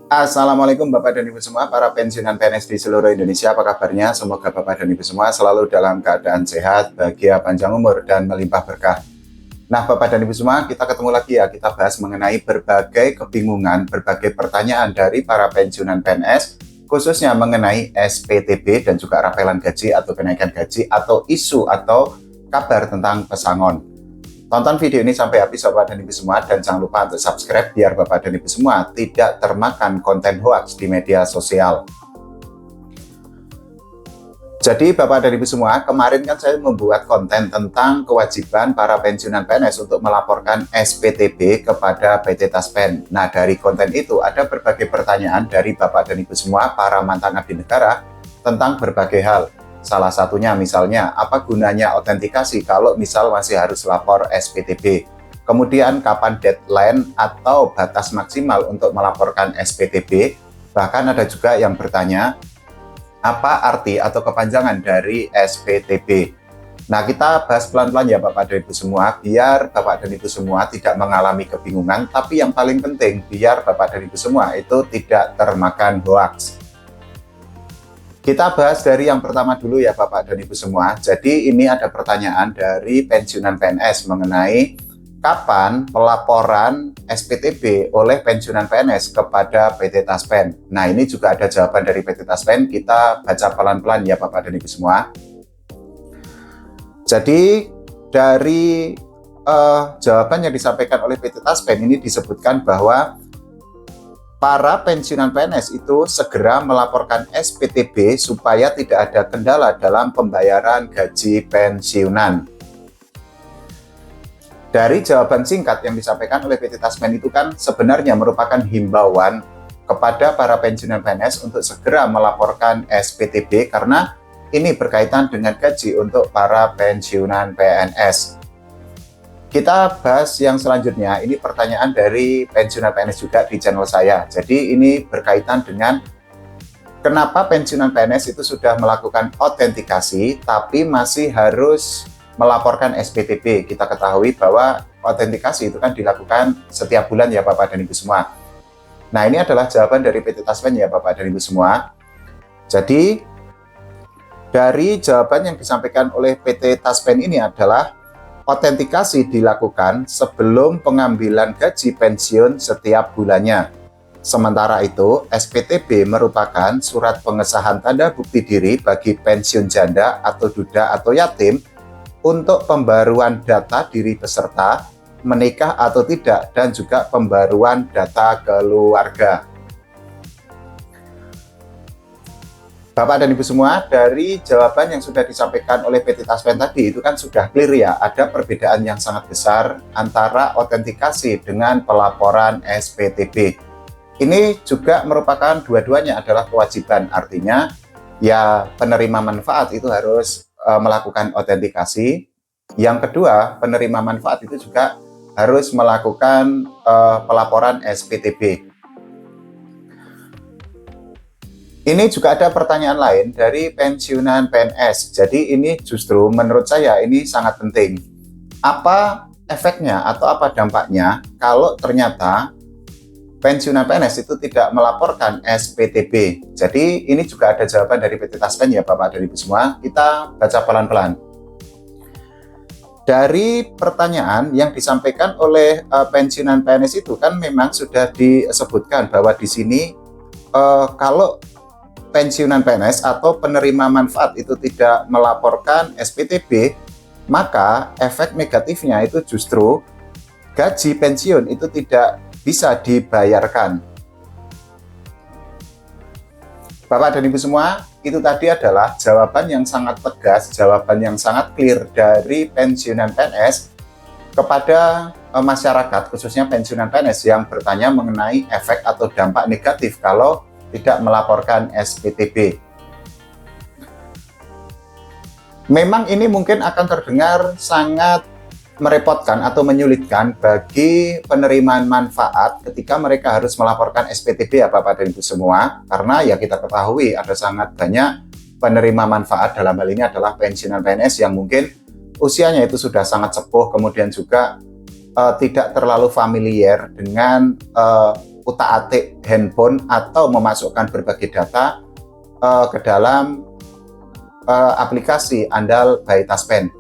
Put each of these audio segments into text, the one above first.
Assalamualaikum Bapak dan Ibu semua, para pensiunan PNS di seluruh Indonesia. Apa kabarnya? Semoga Bapak dan Ibu semua selalu dalam keadaan sehat, bahagia, panjang umur, dan melimpah berkah. Nah, Bapak dan Ibu semua, kita ketemu lagi ya. Kita bahas mengenai berbagai kebingungan, berbagai pertanyaan dari para pensiunan PNS, khususnya mengenai SPTB dan juga rapelan gaji atau kenaikan gaji atau isu atau kabar tentang pesangon. Tonton video ini sampai habis Bapak dan Ibu semua, dan jangan lupa untuk subscribe biar Bapak dan Ibu semua tidak termakan konten hoax di media sosial. Jadi Bapak dan Ibu semua, kemarin kan saya membuat konten tentang kewajiban para pensiunan PNS untuk melaporkan SPTB kepada PT Taspen. Nah, dari konten itu ada berbagai pertanyaan dari Bapak dan Ibu semua, para mantan abdi negara, tentang berbagai hal. Salah satunya misalnya, apa gunanya autentikasi kalau misal masih harus lapor SPTB? Kemudian kapan deadline atau batas maksimal untuk melaporkan SPTB? Bahkan ada juga yang bertanya, apa arti atau kepanjangan dari SPTB? Nah, kita bahas pelan-pelan ya Bapak dan Ibu semua, biar Bapak dan Ibu semua tidak mengalami kebingungan, tapi yang paling penting, biar Bapak dan Ibu semua itu tidak termakan hoax. Kita bahas dari yang pertama dulu ya Bapak dan Ibu semua. Jadi ini ada pertanyaan dari pensiunan PNS mengenai kapan pelaporan SPTB oleh pensiunan PNS kepada PT Taspen. Nah, ini juga ada jawaban dari PT Taspen. Kita baca pelan-pelan ya Bapak dan Ibu semua. Jadi dari jawaban yang disampaikan oleh PT Taspen ini disebutkan bahwa para pensiunan PNS itu segera melaporkan SPTB supaya tidak ada kendala dalam pembayaran gaji pensiunan. Dari jawaban singkat yang disampaikan oleh PT Taspen itu kan sebenarnya merupakan himbauan kepada para pensiunan PNS untuk segera melaporkan SPTB karena ini berkaitan dengan gaji untuk para pensiunan PNS. Kita bahas yang selanjutnya, ini pertanyaan dari pensiunan PNS juga di channel saya. Jadi ini berkaitan dengan kenapa pensiunan PNS itu sudah melakukan autentikasi tapi masih harus melaporkan SPTB. Kita ketahui bahwa autentikasi itu kan dilakukan setiap bulan ya Bapak dan Ibu semua. Nah, ini adalah jawaban dari PT Taspen ya Bapak dan Ibu semua. Jadi dari jawaban yang disampaikan oleh PT Taspen ini adalah autentikasi dilakukan sebelum pengambilan gaji pensiun setiap bulannya. Sementara itu, SPTB merupakan surat pengesahan tanda bukti diri bagi pensiun janda atau duda atau yatim untuk pembaruan data diri peserta, menikah atau tidak, dan juga pembaruan data keluarga. Bapak dan Ibu semua, dari jawaban yang sudah disampaikan oleh PT Taspen tadi itu kan sudah clear ya, ada perbedaan yang sangat besar antara autentikasi dengan pelaporan SPTB. Ini juga merupakan dua-duanya adalah kewajiban, artinya ya penerima manfaat itu harus melakukan autentikasi. Yang kedua, penerima manfaat itu juga harus melakukan pelaporan SPTB. Ini juga ada pertanyaan lain dari pensiunan PNS. Jadi ini justru menurut saya ini sangat penting. Apa efeknya atau apa dampaknya kalau ternyata pensiunan PNS itu tidak melaporkan SPTB? Jadi ini juga ada jawaban dari PT Taspen ya Bapak dan Ibu semua. Kita baca pelan-pelan. Dari pertanyaan yang disampaikan oleh pensiunan PNS itu kan memang sudah disebutkan bahwa di sini kalau pensiunan PNS atau penerima manfaat itu tidak melaporkan SPTB, maka efek negatifnya itu justru gaji pensiun itu tidak bisa dibayarkan. Bapak dan Ibu semua, itu tadi adalah jawaban yang sangat tegas, jawaban yang sangat clear dari pensiunan PNS kepada masyarakat, khususnya pensiunan PNS yang bertanya mengenai efek atau dampak negatif kalau tidak melaporkan SPTB. Memang ini mungkin akan terdengar sangat merepotkan atau menyulitkan bagi penerimaan manfaat ketika mereka harus melaporkan SPTB ya Bapak dan Ibu semua, karena ya kita ketahui ada sangat banyak penerima manfaat, dalam hal ini adalah pensiunan PNS yang mungkin usianya itu sudah sangat sepuh, kemudian juga tidak terlalu familiar dengan utak-atik handphone atau memasukkan berbagai data ke dalam aplikasi Andal by Taspen.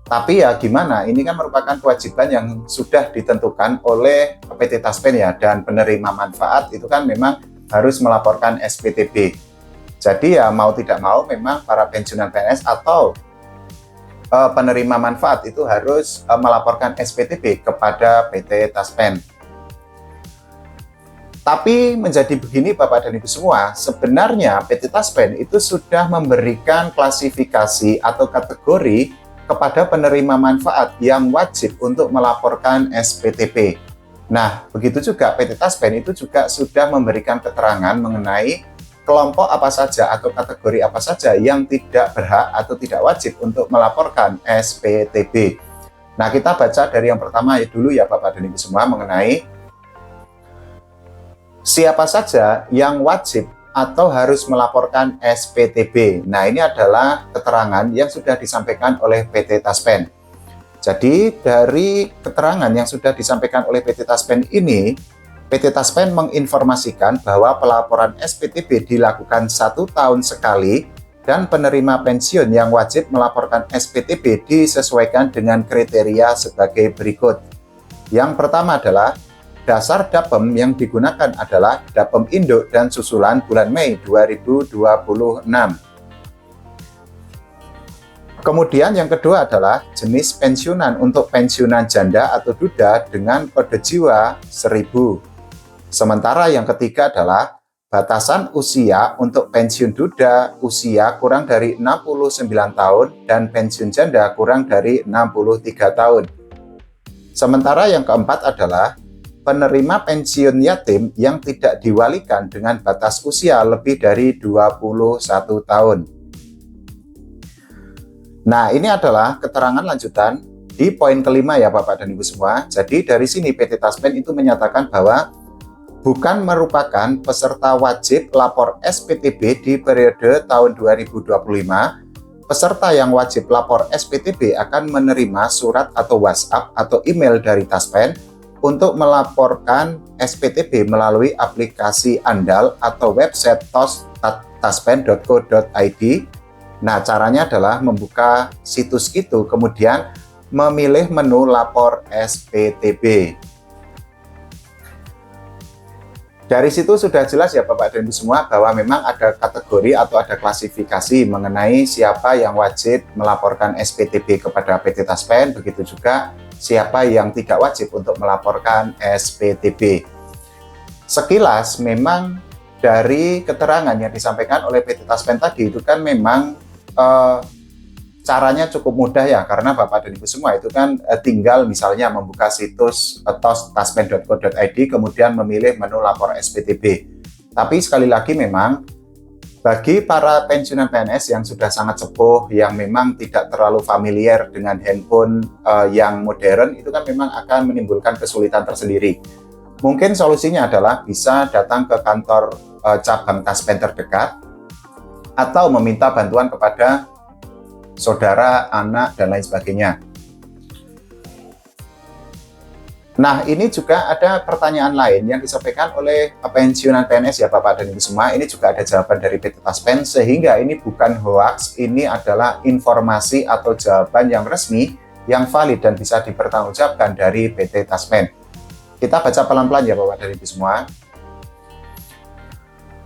Tapi ya gimana, ini kan merupakan kewajiban yang sudah ditentukan oleh PT Taspen ya, dan penerima manfaat itu kan memang harus melaporkan SPTB. Jadi ya mau tidak mau memang para pensiunan PNS atau penerima manfaat itu harus melaporkan SPTB kepada PT Taspen. Tapi menjadi begini Bapak dan Ibu semua, sebenarnya PT Taspen itu sudah memberikan klasifikasi atau kategori kepada penerima manfaat yang wajib untuk melaporkan SPTB. Nah, begitu juga PT Taspen itu juga sudah memberikan keterangan mengenai kelompok apa saja atau kategori apa saja yang tidak berhak atau tidak wajib untuk melaporkan SPTB. Nah, kita baca dari yang pertama dulu ya Bapak dan Ibu semua mengenai siapa saja yang wajib atau harus melaporkan SPTB. Nah, ini adalah keterangan yang sudah disampaikan oleh PT Taspen. Jadi, dari keterangan yang sudah disampaikan oleh PT Taspen ini, PT Taspen menginformasikan bahwa pelaporan SPTB dilakukan 1 tahun sekali dan penerima pensiun yang wajib melaporkan SPTB disesuaikan dengan kriteria sebagai berikut. Yang pertama adalah dasar DAPEM yang digunakan adalah DAPEM induk dan susulan bulan Mei 2026. Kemudian yang kedua adalah jenis pensiunan untuk pensiunan janda atau duda dengan kode jiwa 1000. Sementara yang ketiga adalah batasan usia untuk pensiun duda usia kurang dari 69 tahun dan pensiun janda kurang dari 63 tahun. Sementara yang keempat adalah penerima pensiun yatim yang tidak diwalikan dengan batas usia lebih dari 21 tahun. Nah, ini adalah keterangan lanjutan di poin kelima ya Bapak dan Ibu semua. Jadi dari sini PT Taspen itu menyatakan bahwa bukan merupakan peserta wajib lapor SPTB di periode tahun 2025. Peserta yang wajib lapor SPTB akan menerima surat atau WhatsApp atau email dari Taspen untuk melaporkan SPTB melalui aplikasi Andal atau website taspen.co.id. Nah, caranya adalah membuka situs itu, kemudian memilih menu lapor SPTB. Dari situ sudah jelas ya Bapak dan Ibu semua bahwa memang ada kategori atau ada klasifikasi mengenai siapa yang wajib melaporkan SPTB kepada PT Taspen, begitu juga siapa yang tidak wajib untuk melaporkan SPTB. Sekilas memang dari keterangan yang disampaikan oleh PT Taspen tadi itu kan memang caranya cukup mudah ya, karena Bapak dan Ibu semua itu kan tinggal misalnya membuka situs taspen.co.id kemudian memilih menu lapor SPTB. Tapi sekali lagi memang bagi para pensiunan PNS yang sudah sangat sepuh, yang memang tidak terlalu familiar dengan handphone yang modern, itu kan memang akan menimbulkan kesulitan tersendiri. Mungkin solusinya adalah bisa datang ke kantor cabang Taspen terdekat, atau meminta bantuan kepada saudara, anak, dan lain sebagainya. Nah, ini juga ada pertanyaan lain yang disampaikan oleh pensiunan PNS ya Bapak dan Ibu semua. Ini juga ada jawaban dari PT Taspen, sehingga ini bukan hoax, ini adalah informasi atau jawaban yang resmi, yang valid dan bisa dipertanggungjawabkan dari PT Taspen. Kita baca pelan-pelan ya Bapak dan Ibu semua.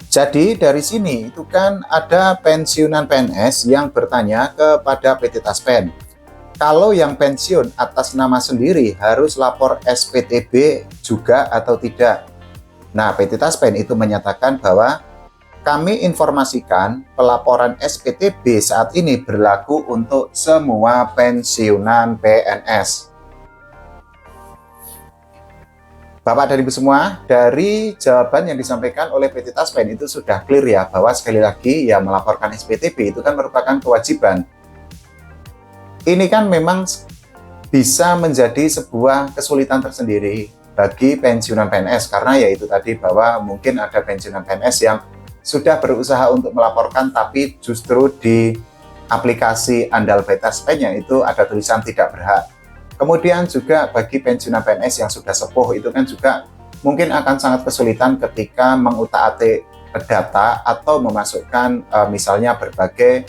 Jadi dari sini itu kan ada pensiunan PNS yang bertanya kepada PT Taspen, kalau yang pensiun atas nama sendiri harus lapor SPTB juga atau tidak? Nah, PT Taspen itu menyatakan bahwa kami informasikan pelaporan SPTB saat ini berlaku untuk semua pensiunan PNS. Bapak dan Ibu semua, dari jawaban yang disampaikan oleh PT Taspen itu sudah clear ya, bahwa sekali lagi ya melaporkan SPTB itu kan merupakan kewajiban. Ini kan memang bisa menjadi sebuah kesulitan tersendiri bagi pensiunan PNS, karena ya itu tadi bahwa mungkin ada pensiunan PNS yang sudah berusaha untuk melaporkan tapi justru di aplikasi Andal by Taspen itu ada tulisan tidak berhak. Kemudian juga bagi pensiunan PNS yang sudah sepuh itu kan juga mungkin akan sangat kesulitan ketika mengutak-atik data atau memasukkan misalnya berbagai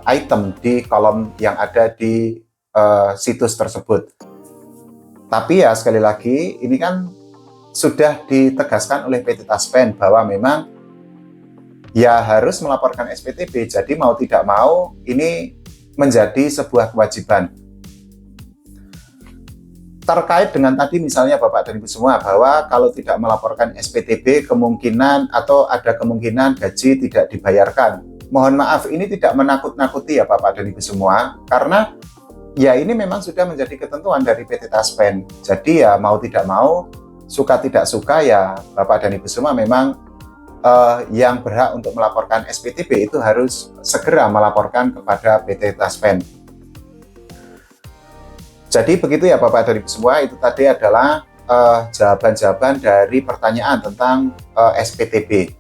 item di kolom yang ada di situs tersebut. Tapi ya sekali lagi, ini kan sudah ditegaskan oleh PT Taspen bahwa memang ya harus melaporkan SPTB, jadi mau tidak mau ini menjadi sebuah kewajiban. Terkait dengan tadi misalnya Bapak dan Ibu semua, bahwa kalau tidak melaporkan SPTB kemungkinan atau ada kemungkinan gaji tidak dibayarkan. Mohon maaf, ini tidak menakut-nakuti ya Bapak dan Ibu semua, karena ya ini memang sudah menjadi ketentuan dari PT Taspen. Jadi ya mau tidak mau, suka tidak suka ya Bapak dan Ibu semua memang yang berhak untuk melaporkan SPTB itu harus segera melaporkan kepada PT Taspen. Jadi begitu ya Bapak dan Ibu semua, itu tadi adalah jawaban-jawaban dari pertanyaan tentang SPTB.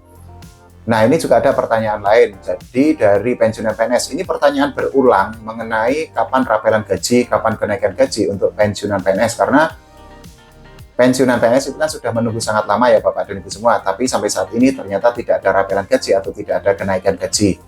Nah, ini juga ada pertanyaan lain. Jadi dari pensiunan PNS, ini pertanyaan berulang mengenai kapan rapelan gaji, kapan kenaikan gaji untuk pensiunan PNS, karena pensiunan PNS itu kan sudah menunggu sangat lama ya Bapak dan Ibu semua, tapi sampai saat ini ternyata tidak ada rapelan gaji atau tidak ada kenaikan gaji.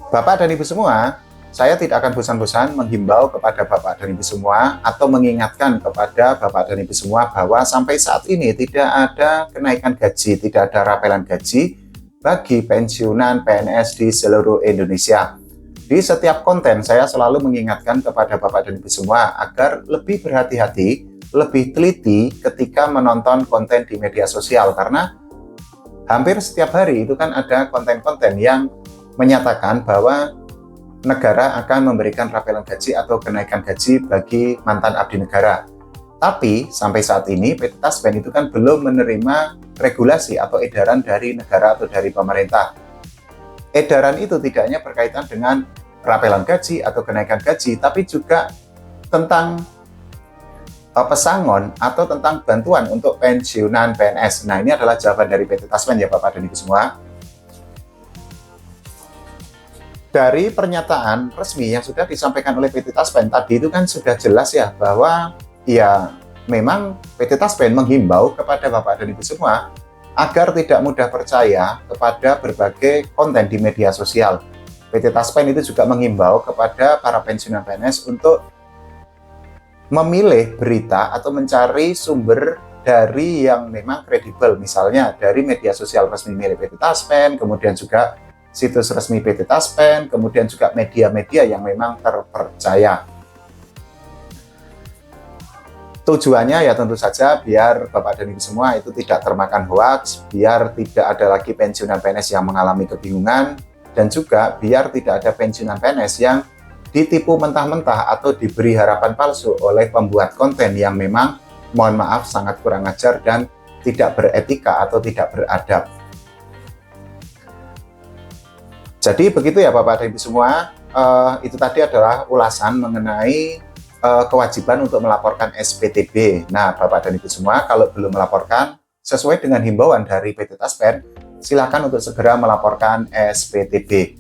Bapak dan Ibu semua, saya tidak akan bosan-bosan menghimbau kepada Bapak dan Ibu semua atau mengingatkan kepada Bapak dan Ibu semua bahwa sampai saat ini tidak ada kenaikan gaji, tidak ada rapelan gaji bagi pensiunan PNS di seluruh Indonesia. Di setiap konten saya selalu mengingatkan kepada Bapak dan Ibu semua agar lebih berhati-hati, lebih teliti ketika menonton konten di media sosial, karena hampir setiap hari itu kan ada konten-konten yang menyatakan bahwa negara akan memberikan rapelan gaji atau kenaikan gaji bagi mantan abdi negara. Tapi sampai saat ini PT Taspen itu kan belum menerima regulasi atau edaran dari negara atau dari pemerintah. Edaran itu tidak hanya berkaitan dengan rapelan gaji atau kenaikan gaji, tapi juga tentang pesangon atau tentang bantuan untuk pensiunan PNS. Nah, ini adalah jawaban dari PT Taspen ya Bapak dan Ibu semua. Dari pernyataan resmi yang sudah disampaikan oleh PT Taspen tadi itu kan sudah jelas ya bahwa ya memang PT Taspen menghimbau kepada Bapak dan Ibu semua agar tidak mudah percaya kepada berbagai konten di media sosial. PT Taspen itu juga menghimbau kepada para pensiunan PNS untuk memilih berita atau mencari sumber dari yang memang kredibel, misalnya dari media sosial resmi milik PT Taspen, kemudian juga situs resmi PT Taspen, kemudian juga media-media yang memang terpercaya. Tujuannya ya tentu saja biar Bapak dan Ibu semua itu tidak termakan hoaks, biar tidak ada lagi pensiunan PNS yang mengalami kebingungan, dan juga biar tidak ada pensiunan PNS yang ditipu mentah-mentah atau diberi harapan palsu oleh pembuat konten yang memang, mohon maaf, sangat kurang ajar dan tidak beretika atau tidak beradab. Jadi begitu ya Bapak dan Ibu semua, itu tadi adalah ulasan mengenai kewajiban untuk melaporkan SPTB. Nah Bapak dan Ibu semua, kalau belum melaporkan, sesuai dengan himbauan dari PT Taspen, silakan untuk segera melaporkan SPTB.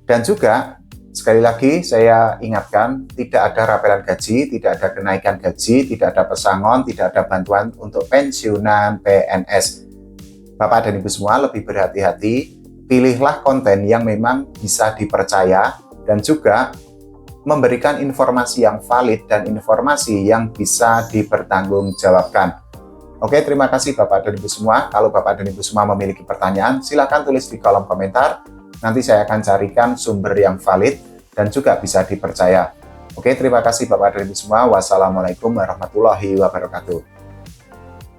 Dan juga, sekali lagi saya ingatkan, tidak ada rapelan gaji, tidak ada kenaikan gaji, tidak ada pesangon, tidak ada bantuan untuk pensiunan PNS. Bapak dan Ibu semua lebih berhati-hati, pilihlah konten yang memang bisa dipercaya dan juga memberikan informasi yang valid dan informasi yang bisa dipertanggungjawabkan. Oke, terima kasih Bapak dan Ibu semua. Kalau Bapak dan Ibu semua memiliki pertanyaan, silakan tulis di kolom komentar. Nanti saya akan carikan sumber yang valid dan juga bisa dipercaya. Oke, terima kasih Bapak dan Ibu semua. Wassalamualaikum warahmatullahi wabarakatuh.